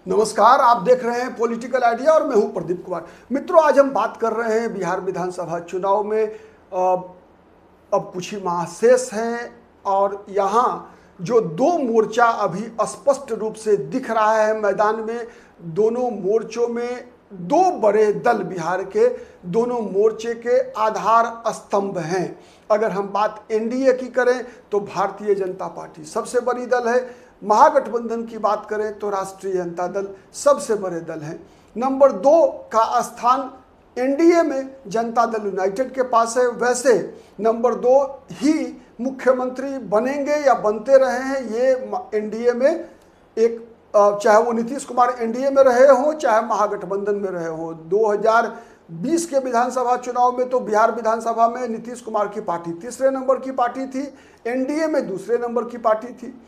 नमस्कार, आप देख रहे हैं पॉलिटिकल आइडिया और मैं हूं प्रदीप कुमार। मित्रों, आज हम बात कर रहे हैं बिहार विधानसभा चुनाव में अब कुछ ही माह शेष हैं और यहाँ जो दो मोर्चा अभी स्पष्ट रूप से दिख रहा है मैदान में, दोनों मोर्चों में दो बड़े दल बिहार के दोनों मोर्चे के आधार स्तंभ हैं। अगर हम बात एनडीए की करें तो भारतीय जनता पार्टी सबसे बड़ी दल है। महागठबंधन की बात करें तो राष्ट्रीय जनता दल सबसे बड़े दल हैं। नंबर 2 का स्थान एनडीए में जनता दल यूनाइटेड के पास है। वैसे नंबर 2 ही मुख्यमंत्री बनेंगे या बनते रहे हैं ये एनडीए में एक, चाहे वो नीतीश कुमार एनडीए में रहे हों चाहे महागठबंधन में रहे हों। 2020 के विधानसभा चुनाव में तो बिहार विधानसभा में नीतीश कुमार की पार्टी तीसरे नंबर की पार्टी थी, एनडीए में दूसरे नंबर की पार्टी थी।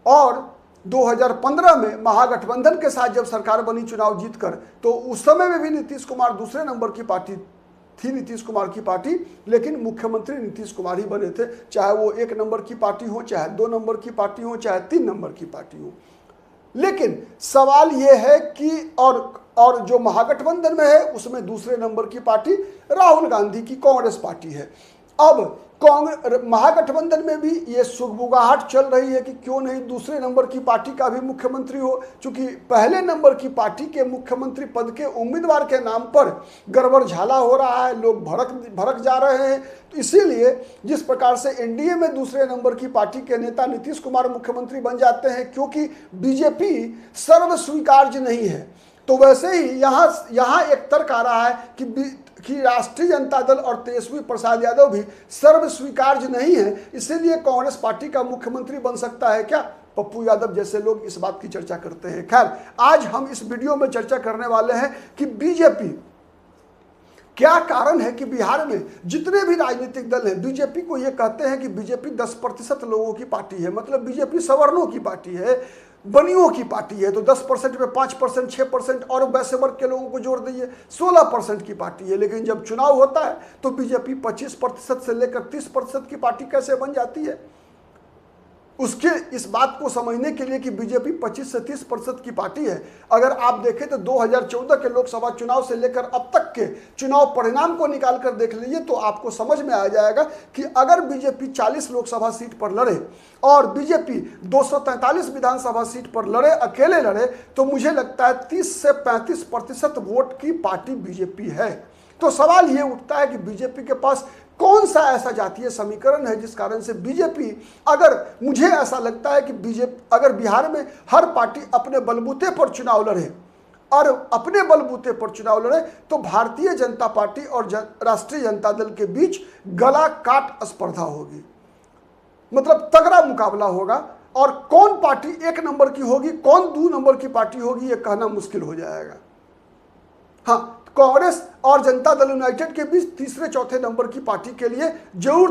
और 2015 में महागठबंधन के साथ जब सरकार बनी चुनाव जीतकर, तो उस समय में भी नीतीश कुमार दूसरे नंबर की पार्टी थी, नीतीश कुमार की पार्टी, लेकिन मुख्यमंत्री नीतीश कुमार ही बने थे, चाहे वो 1 नंबर की पार्टी हो, चाहे 2 नंबर की पार्टी हो, चाहे 3 नंबर की पार्टी हो। लेकिन सवाल ये है कि और जो महागठबंधन में है उसमें दूसरे नंबर की पार्टी राहुल गांधी की कांग्रेस पार्टी है। अब महागठबंधन में भी ये सुगबुगाहट चल रही है कि क्यों नहीं दूसरे नंबर की पार्टी का भी मुख्यमंत्री हो, क्योंकि पहले नंबर की पार्टी के मुख्यमंत्री पद के उम्मीदवार के नाम पर गड़बड़ झाला हो रहा है, लोग भड़क जा रहे हैं। तो इसीलिए जिस प्रकार से एनडीए में दूसरे नंबर की पार्टी के नेता नीतीश कुमार मुख्यमंत्री बन जाते हैं क्योंकि बीजेपी सर्वस्वीकार्य नहीं है, तो वैसे ही यहाँ एक तर्क आ रहा है कि राष्ट्रीय जनता दल और तेजस्वी प्रसाद यादव भी सर्वस्वीकार्य नहीं है, इसीलिए कांग्रेस पार्टी का मुख्यमंत्री बन सकता है क्या? पप्पू यादव जैसे लोग इस बात की चर्चा करते हैं। खैर, आज हम इस वीडियो में चर्चा करने वाले हैं कि बीजेपी, क्या कारण है कि बिहार में जितने भी राजनीतिक दल हैं बीजेपी को ये कहते हैं कि बीजेपी 10% लोगों की पार्टी है, मतलब बीजेपी सवर्णों की पार्टी है, बनियों की पार्टी है। तो 10% पे 5%, 6% और वैसे वर्ग के लोगों को जोड़ दीजिए 16% की पार्टी है। लेकिन जब चुनाव होता है तो बीजेपी 25% से लेकर 30% की पार्टी कैसे बन जाती है? उसके इस बात को समझने के लिए कि बीजेपी 25 से 30% की पार्टी है, अगर आप देखें तो 2014 के लोकसभा चुनाव से लेकर अब तक के चुनाव परिणाम को निकाल कर देख लीजिए तो आपको समझ में आ जाएगा कि अगर बीजेपी 40 लोकसभा सीट पर लड़े और बीजेपी 243 विधानसभा सीट पर लड़े, अकेले लड़े, तो मुझे लगता है 30 से 35% वोट की पार्टी बीजेपी है। तो सवाल ये उठता है कि बीजेपी के पास कौन सा ऐसा जातीय समीकरण है जिस कारण से बीजेपी, अगर मुझे ऐसा लगता है कि बीजेपी अगर बिहार में हर पार्टी अपने बलबूते पर चुनाव लड़े और अपने बलबूते पर चुनाव लड़े तो भारतीय जनता पार्टी और राष्ट्रीय जनता दल के बीच गला काट स्पर्धा होगी, मतलब तगड़ा मुकाबला होगा। और कौन पार्टी 1 नंबर की होगी, कौन 2 नंबर की पार्टी होगी, यह कहना मुश्किल हो जाएगा। हाँ, कांग्रेस और जनता दल यूनाइटेड के बीच तीसरे चौथे नंबर की पार्टी के लिए जरूर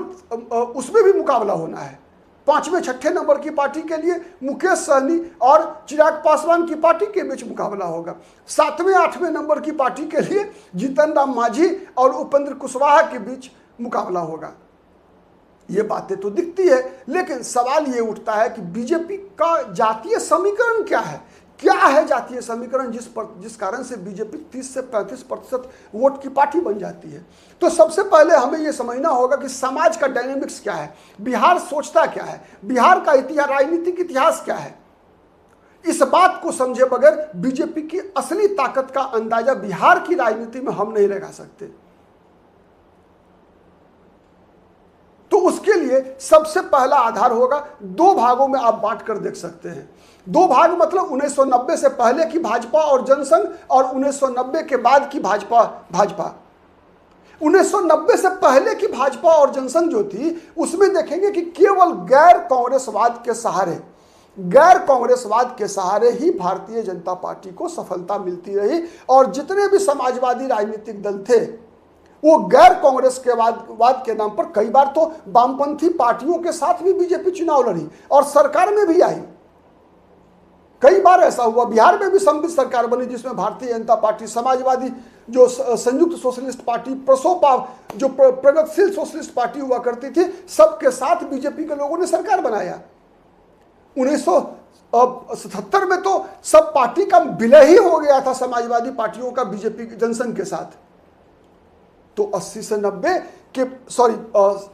उसमें भी मुकाबला होना है। 5वें 6ठे नंबर की पार्टी के लिए मुकेश सहनी और चिराग पासवान की पार्टी के बीच मुकाबला होगा। 7वें 8वें नंबर की पार्टी के लिए जीतन राम मांझी और उपेंद्र कुशवाहा के बीच मुकाबला होगा। ये बातें तो दिखती है, लेकिन सवाल ये उठता है कि बीजेपी का जातीय समीकरण क्या है? क्या है जातीय समीकरण जिस कारण से बीजेपी 30 से 35% वोट की पार्टी बन जाती है? तो सबसे पहले हमें यह समझना होगा कि समाज का डायनेमिक्स क्या है, बिहार सोचता क्या है, बिहार का इतिहास, राजनीतिक इतिहास क्या है। इस बात को समझे बगैर बीजेपी की असली ताकत का अंदाजा बिहार की राजनीति में हम नहीं लगा सकते। तो उसके लिए सबसे पहला आधार होगा, 2 भागों में आप बांट कर देख सकते हैं। 2 भाग मतलब 1990 से पहले की भाजपा और जनसंघ और 1990 के बाद की भाजपा। 1990 से पहले की भाजपा और जनसंघ जो थी उसमें देखेंगे कि केवल गैर कांग्रेसवाद के सहारे ही भारतीय जनता पार्टी को सफलता मिलती रही। और जितने भी समाजवादी राजनीतिक दल थे वो गैर कांग्रेस के वाद के नाम पर कई बार तो वामपंथी पार्टियों के साथ भी बीजेपी चुनाव लड़ी और सरकार में भी आई। कई बार ऐसा हुआ, बिहार में भी सम्मिलित सरकार बनी जिसमें भारतीय जनता पार्टी, समाजवादी जो संयुक्त सोशलिस्ट पार्टी, प्रसोपा जो प्रगतिशील सोशलिस्ट पार्टी हुआ करती थी, सबके साथ बीजेपी के लोगों ने सरकार बनाया। अब 77 में तो सब पार्टी का विलय ही हो गया था समाजवादी पार्टियों का बीजेपी जनसंघ के साथ। तो 80 से 90 के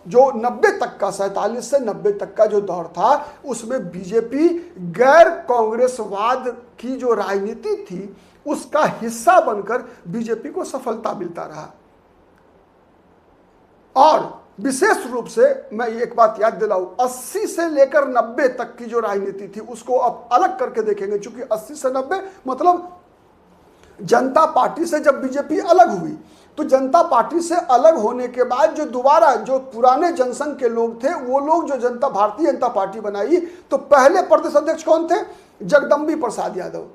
जो 90 तक का 47 से 90 तक का जो दौर था उसमें बीजेपी गैर कांग्रेसवाद की जो राजनीति थी उसका हिस्सा बनकर बीजेपी को सफलता मिलता रहा। और विशेष रूप से मैं एक बात याद दिलाऊं, 80 से लेकर 90 तक की जो राजनीति थी उसको अब अलग करके देखेंगे, क्योंकि 80 से 90 मतलब जनता पार्टी से जब बीजेपी अलग हुई तो जनता पार्टी से अलग होने के बाद जो दोबारा जो पुराने जनसंघ के लोग थे वो लोग जो भारतीय जनता पार्टी बनाई, तो पहले प्रदेश अध्यक्ष कौन थे? जगदम्बी प्रसाद यादव।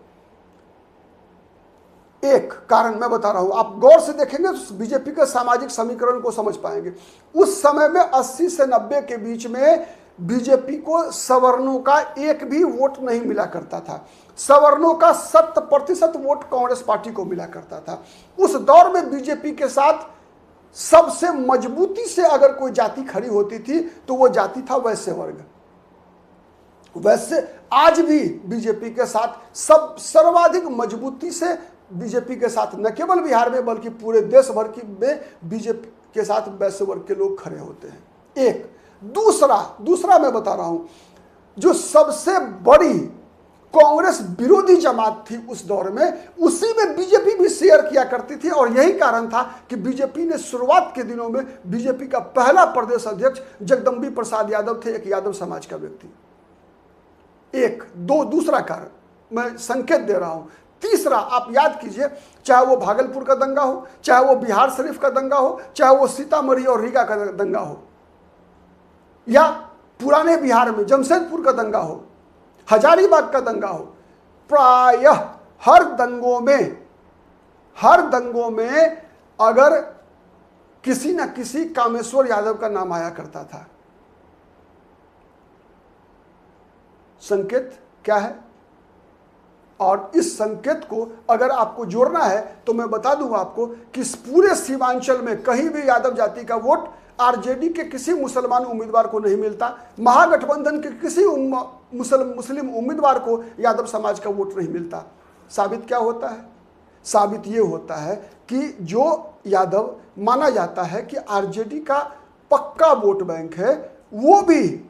एक कारण मैं बता रहा हूं, आप गौर से देखेंगे तो बीजेपी के सामाजिक समीकरण को समझ पाएंगे। उस समय में 80 से 90 के बीच में बीजेपी को सवर्णों का एक भी वोट नहीं मिला करता था। सवर्णों का 70% वोट कांग्रेस पार्टी को मिला करता था। उस दौर में बीजेपी के साथ सबसे मजबूती से अगर कोई जाति खड़ी होती थी तो वो जाति था वैश्य वर्ग। वैसे आज भी बीजेपी के साथ सर्वाधिक मजबूती से बीजेपी के साथ न केवल बिहार में बल्कि पूरे देश भर की में बीजेपी के साथ वैश्य वर्ग के लोग खड़े होते हैं। एक दूसरा मैं बता रहा हूं, जो सबसे बड़ी कांग्रेस विरोधी जमात थी उस दौर में, उसी में बीजेपी भी शेयर किया करती थी। और यही कारण था कि बीजेपी ने शुरुआत के दिनों में बीजेपी का पहला प्रदेश अध्यक्ष जगदम्बी प्रसाद यादव थे, एक यादव समाज का व्यक्ति। दूसरा कारण मैं संकेत दे रहा हूं। तीसरा, आप याद कीजिए, चाहे वो भागलपुर का दंगा हो, चाहे वो बिहार शरीफ का दंगा हो, चाहे वो सीतामढ़ी और रीगा का दंगा हो, या पुराने बिहार में जमशेदपुर का दंगा हो, हजारीबाग का दंगा हो, प्रायः हर दंगों में अगर किसी न किसी कामेश्वर यादव का नाम आया करता था। संकेत क्या है? और इस संकेत को अगर आपको जोड़ना है तो मैं बता दूंगा आपको कि इस पूरे सीमांचल में कहीं भी यादव जाति का वोट आरजेडी के किसी मुसलमान उम्मीदवार को नहीं मिलता, महागठबंधन के किसी मुस्लिम उम्मीदवार को यादव समाज का वोट नहीं मिलता। साबित क्या होता है? साबित ये होता है कि जो यादव माना जाता है कि आरजेडी का पक्का वोट बैंक है, वो भी,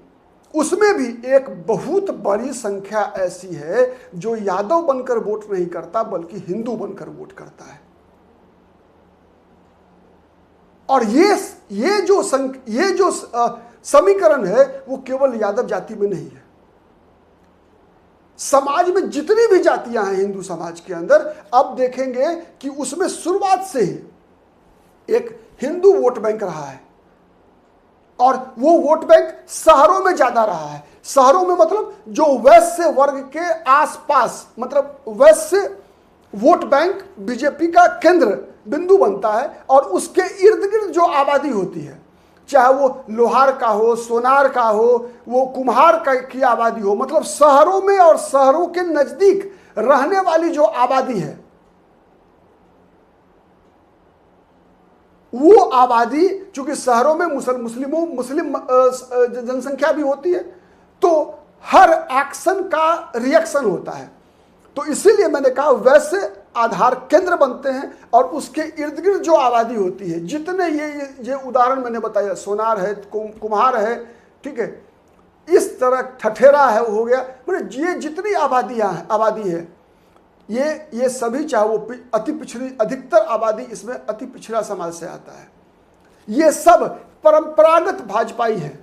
उसमें भी एक बहुत बड़ी संख्या ऐसी है जो यादव बनकर वोट नहीं करता बल्कि हिंदू बनकर वोट करता है। और ये जो समीकरण है वो केवल यादव जाति में नहीं है। समाज में जितनी भी जातियां हैं हिंदू समाज के अंदर, अब देखेंगे कि उसमें शुरुआत से ही एक हिंदू वोट बैंक रहा है। और वो वोट बैंक शहरों में ज्यादा रहा है। शहरों में मतलब जो वैश्य वर्ग के आसपास, मतलब वैश्य वोट बैंक बीजेपी का केंद्र बिंदु बनता है। और उसके इर्द गिर्द जो आबादी होती है, चाहे वो लोहार का हो, सोनार का हो, वो कुम्हार की आबादी हो, मतलब शहरों में और शहरों के नजदीक रहने वाली जो आबादी है, वो आबादी, चूंकि शहरों में मुस्लिम जनसंख्या भी होती है, तो हर एक्शन का रिएक्शन होता है। तो इसीलिए मैंने कहा वैसे आधार केंद्र बनते हैं और उसके इर्द गिर्द जो आबादी होती है, जितने ये उदाहरण मैंने बताया, सोनार है, कुम्हार है, ठीक है, इस तरह ठठेरा है, हो गया, मतलब ये जितनी आबादी है, ये सभी, चाहे वो अति पिछड़ी, अधिकतर आबादी इसमें अति पिछड़ा समाज से आता है। ये सब परंपरागत भाजपाई है।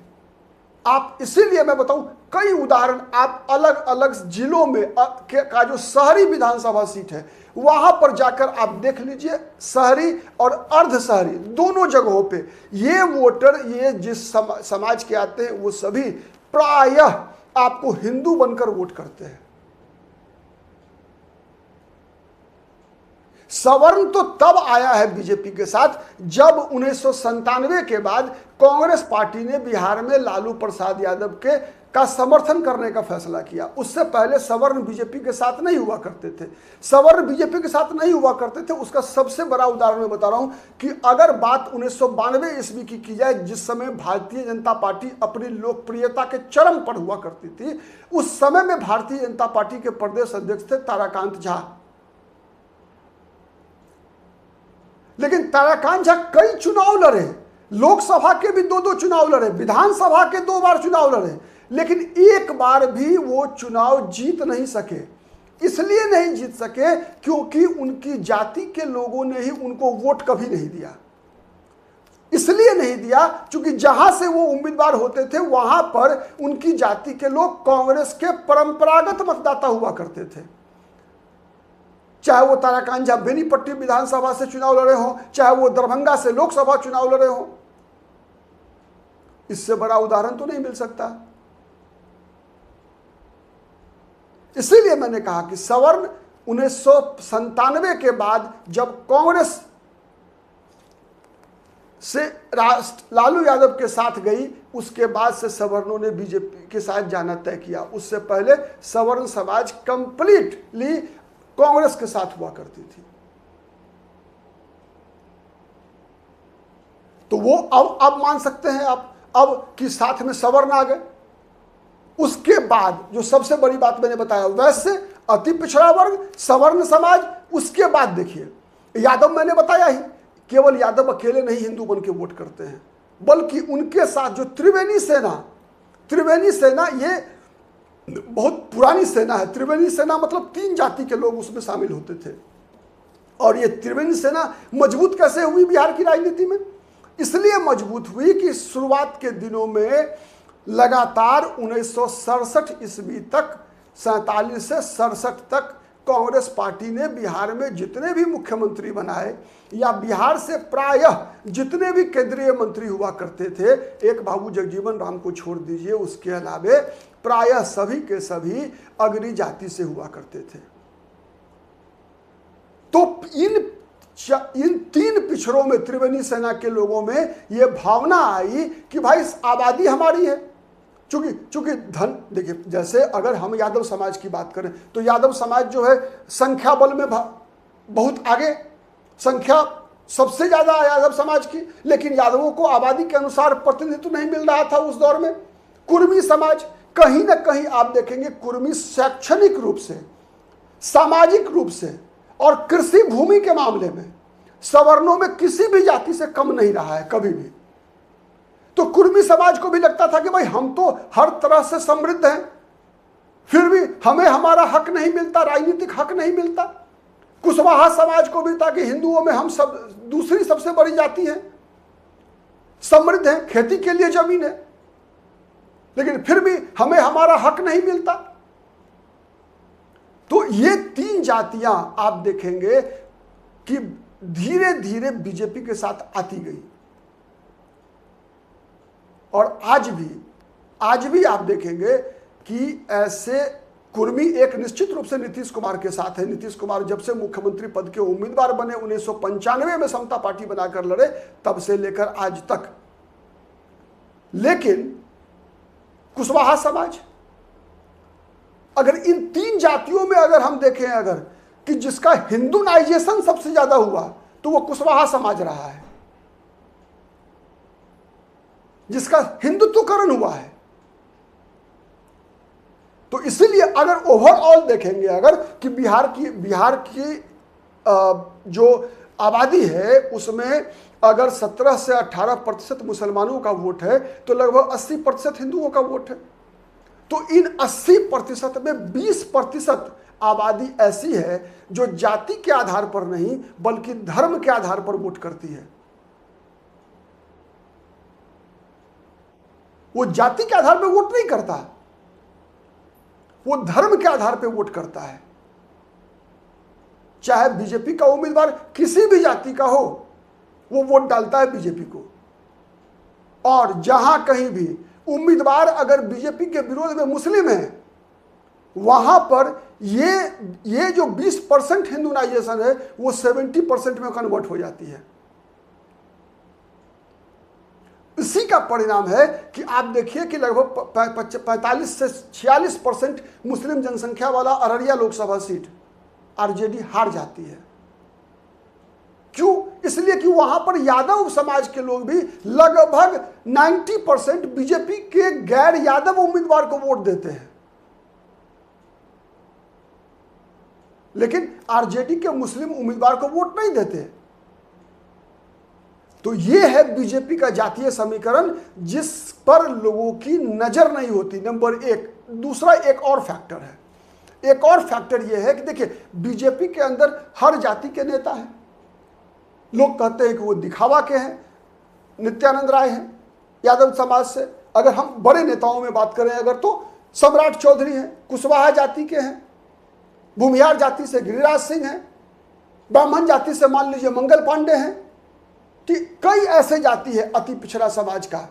आप, इसीलिए मैं बताऊं, कई उदाहरण आप अलग अलग जिलों में का जो शहरी विधानसभा सीट है वहां पर जाकर आप देख लीजिए, शहरी और अर्ध शहरी दोनों जगहों पे ये वोटर, ये जिस समाज के आते हैं, वो सभी प्रायः आपको हिंदू बनकर वोट करते हैं। सवर्ण तो तब आया है बीजेपी के साथ जब 1997 के बाद कांग्रेस पार्टी ने बिहार में लालू प्रसाद यादव के का समर्थन करने का फैसला किया। उससे पहले सवर्ण बीजेपी के साथ नहीं हुआ करते थे। सवर्ण बीजेपी के साथ नहीं हुआ करते थे, उसका सबसे बड़ा उदाहरण मैं बता रहा हूं कि अगर बात 1992 ईस्वी की जाए, जिस समय भारतीय जनता पार्टी अपनी लोकप्रियता के चरम पर हुआ करती थी, उस समय में भारतीय जनता पार्टी के प्रदेश अध्यक्ष थे ताराकांत झा। लेकिन ताराकांत झा कई चुनाव लड़े, लोकसभा के भी 2-2 चुनाव लड़े, विधानसभा के 2 बार चुनाव लड़े, लेकिन एक बार भी वो चुनाव जीत नहीं सके। इसलिए नहीं जीत सके क्योंकि उनकी जाति के लोगों ने ही उनको वोट कभी नहीं दिया। इसलिए नहीं दिया क्योंकि जहां से वो उम्मीदवार होते थे वहां पर उनकी जाति के लोग कांग्रेस के परंपरागत मतदाता हुआ करते थे। चाहे वो ताराकांत झा बेनीपट्टी विधानसभा से चुनाव लड़े हों, चाहे वो दरभंगा से लोकसभा चुनाव लड़े हों। इससे बड़ा उदाहरण तो नहीं मिल सकता। इसीलिए मैंने कहा कि सवर्ण 1997 के बाद जब कांग्रेस से लालू यादव के साथ गई, उसके बाद से सवर्णों ने बीजेपी के साथ जाना तय किया। उससे पहले सवर्ण समाज कंप्लीटली कांग्रेस के साथ हुआ करती थी। तो वो अब मान सकते हैं आप अब कि साथ में सवर्ण आ गए। उसके बाद जो सबसे बड़ी बात मैंने बताया, वैसे अति पिछड़ा वर्ग, सवर्ण समाज, उसके बाद देखिए यादव, मैंने बताया ही, केवल यादव अकेले नहीं हिंदू बन के वोट करते हैं, बल्कि उनके साथ जो त्रिवेणी सेना ये बहुत पुरानी सेना है। त्रिवेणी सेना मतलब 3 जाति के लोग उसमें शामिल होते थे। और ये त्रिवेणी सेना मजबूत कैसे हुई बिहार की राजनीति में? इसलिए मजबूत हुई कि शुरुआत के दिनों में लगातार 1967 ईस्वी तक, 47 से 67 तक कांग्रेस पार्टी ने बिहार में जितने भी मुख्यमंत्री बनाए या बिहार से प्रायः जितने भी केंद्रीय मंत्री हुआ करते थे, एक बाबू जगजीवन राम को छोड़ दीजिए, उसके अलावे प्रायः सभी के सभी अग्री जाति से हुआ करते थे। तो इन 3 पिछड़ों में, त्रिवेणी सेना के लोगों में यह भावना आई कि भाई आबादी हमारी है। चूंकि धन, देखिए जैसे अगर हम यादव समाज की बात करें तो यादव समाज जो है संख्या बल में बहुत आगे, संख्या सबसे ज्यादा यादव समाज की, लेकिन यादवों को आबादी के अनुसार प्रतिनिधित्व नहीं मिल रहा था उस दौर में। कुर्मी समाज, कहीं ना कहीं आप देखेंगे कुर्मी शैक्षणिक रूप से, सामाजिक रूप से और कृषि भूमि के मामले में सवर्णों में किसी भी जाति से कम नहीं रहा है कभी भी। तो कुर्मी समाज को भी लगता था कि भाई हम तो हर तरह से समृद्ध हैं, फिर भी हमें हमारा हक नहीं मिलता, राजनीतिक हक नहीं मिलता। कुशवाहा समाज को भी था कि हिंदुओं में हम सब दूसरी सबसे बड़ी जाति है, समृद्ध है, खेती के लिए जमीन है, लेकिन फिर भी हमें हमारा हक नहीं मिलता। तो ये 3 जातियां आप देखेंगे कि धीरे धीरे बीजेपी के साथ आती गई। और आज भी आप देखेंगे कि ऐसे कुर्मी एक निश्चित रूप से नीतीश कुमार के साथ है। नीतीश कुमार जब से मुख्यमंत्री पद के उम्मीदवार बने, 1995 में समता पार्टी बनाकर लड़े, तब से लेकर आज तक। लेकिन कुशवाहा समाज, अगर इन 3 जातियों में अगर हम देखें अगर कि जिसका हिंदुनाइजेशन सबसे ज्यादा हुआ तो वो कुशवाहा समाज रहा है, जिसका हिंदुत्वकरण हुआ है। तो इसीलिए अगर ओवरऑल देखेंगे अगर कि बिहार की जो आबादी है उसमें अगर 17 से 18% मुसलमानों का वोट है तो लगभग 80% हिंदुओं का वोट है। तो इन 80% में 20% आबादी ऐसी है जो जाति के आधार पर नहीं बल्कि धर्म के आधार पर वोट करती है। वो जाति के आधार पर वोट नहीं करता, वो धर्म के आधार पर वोट करता है। चाहे बीजेपी का उम्मीदवार किसी भी जाति का हो, वो वोट डालता है बीजेपी को। और जहां कहीं भी उम्मीदवार अगर बीजेपी के विरोध में मुस्लिम है वहां पर ये जो 20% हिंदुनाइजेशन है वो 70% में कन्वर्ट हो जाती है। इसी का परिणाम है कि आप देखिए कि लगभग 45 से 46% मुस्लिम जनसंख्या वाला अररिया लोकसभा सीट आरजेडी हार जाती है। क्यों? इसलिए कि वहां पर यादव समाज के लोग भी लगभग 90% बीजेपी के गैर यादव उम्मीदवार को वोट देते हैं, लेकिन आरजेडी के मुस्लिम उम्मीदवार को वोट नहीं देते। तो यह है बीजेपी का जातीय समीकरण जिस पर लोगों की नजर नहीं होती, नंबर एक। दूसरा एक और फैक्टर है, एक और फैक्टर यह है कि देखिए बीजेपी के अंदर हर जाति के नेता हैं। लोग कहते हैं कि वो दिखावा के हैं। नित्यानंद राय हैं यादव समाज से, अगर हम बड़े नेताओं में बात करें अगर, तो सम्राट चौधरी हैं, कुशवाहा जाति के हैं, भूमिहार जाति से गिरिराज सिंह हैं, ब्राह्मण जाति से मान लीजिए मंगल पांडे हैं। ठीक, कई ऐसे जाति है अति पिछड़ा समाज का।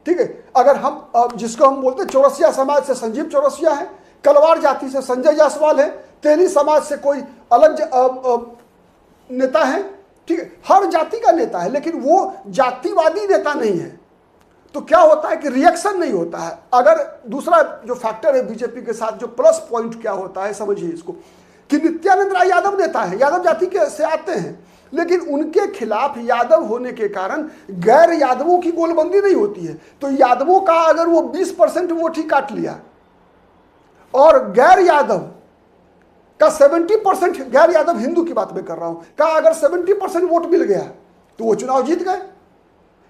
ठीक है, अगर हम जिसको हम बोलते हैं चौरसिया समाज से संजीव चौरसिया है, कलवार जाति से संजय जायसवाल है, तेली समाज से कोई अलग नेता है। ठीक है, हर जाति का नेता है, लेकिन वो जातिवादी नेता नहीं है। तो क्या होता है कि रिएक्शन नहीं होता है। अगर दूसरा जो फैक्टर है बीजेपी के साथ, जो प्लस पॉइंट क्या होता है समझिए इसको, कि नित्यानंद राय यादव नेता है, यादव जाति के से आते हैं, लेकिन उनके खिलाफ यादव होने के कारण गैर यादवों की गोलबंदी नहीं होती है। तो यादवों का अगर वो 20% वोट ही काट लिया और गैर यादव का 70%, गैर यादव हिंदू की बात मैं कर रहा हूं, का अगर 70% वोट मिल गया तो वो चुनाव जीत गए।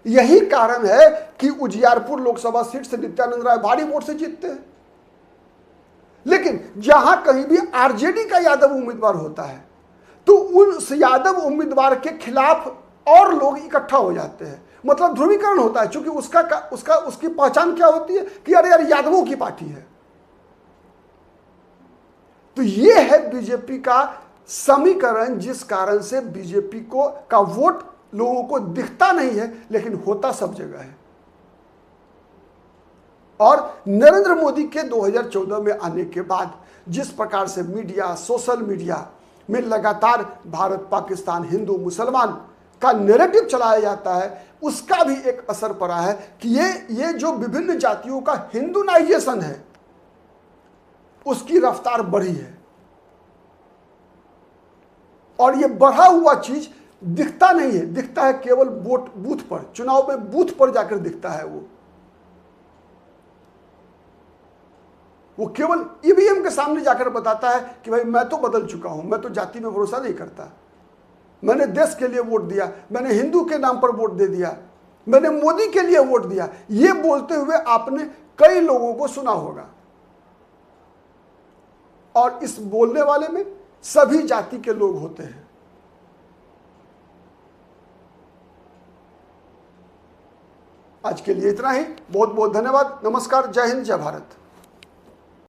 यही कारण है कि उजियारपुर लोकसभा सीट से नित्यानंद राय भारी वोट से जीतते हैं। लेकिन जहां कहीं भी आरजेडी का यादव उम्मीदवार होता है तो उस यादव उम्मीदवार के खिलाफ और लोग इकट्ठा हो जाते हैं, मतलब ध्रुवीकरण होता है। क्योंकि उसकी पहचान क्या होती है कि अरे यार यादवों की पार्टी है। तो ये है बीजेपी का समीकरण, जिस कारण से बीजेपी का वोट लोगों को दिखता नहीं है लेकिन होता सब जगह है। और नरेंद्र मोदी के 2014 में आने के बाद जिस प्रकार से मीडिया, सोशल मीडिया में लगातार भारत पाकिस्तान, हिंदू मुसलमान का नैरेटिव चलाया जाता है, उसका भी एक असर पड़ा है कि ये जो विभिन्न जातियों का हिंदुनाइजेशन है उसकी रफ्तार बढ़ी है। और ये बढ़ा हुआ चीज दिखता नहीं है, दिखता है केवल वोट बूथ पर, चुनाव में बूथ पर जाकर दिखता है। वो केवल ईवीएम के सामने जाकर बताता है कि भाई मैं तो बदल चुका हूं, मैं तो जाति में भरोसा नहीं करता, मैंने देश के लिए वोट दिया, मैंने हिंदू के नाम पर वोट दे दिया, मैंने मोदी के लिए वोट दिया। ये बोलते हुए आपने कई लोगों को सुना होगा। और इस बोलने वाले में सभी जाति के लोग होते हैं। आज के लिए इतना ही। बहुत बहुत धन्यवाद। नमस्कार। जय हिंद, जय भारत।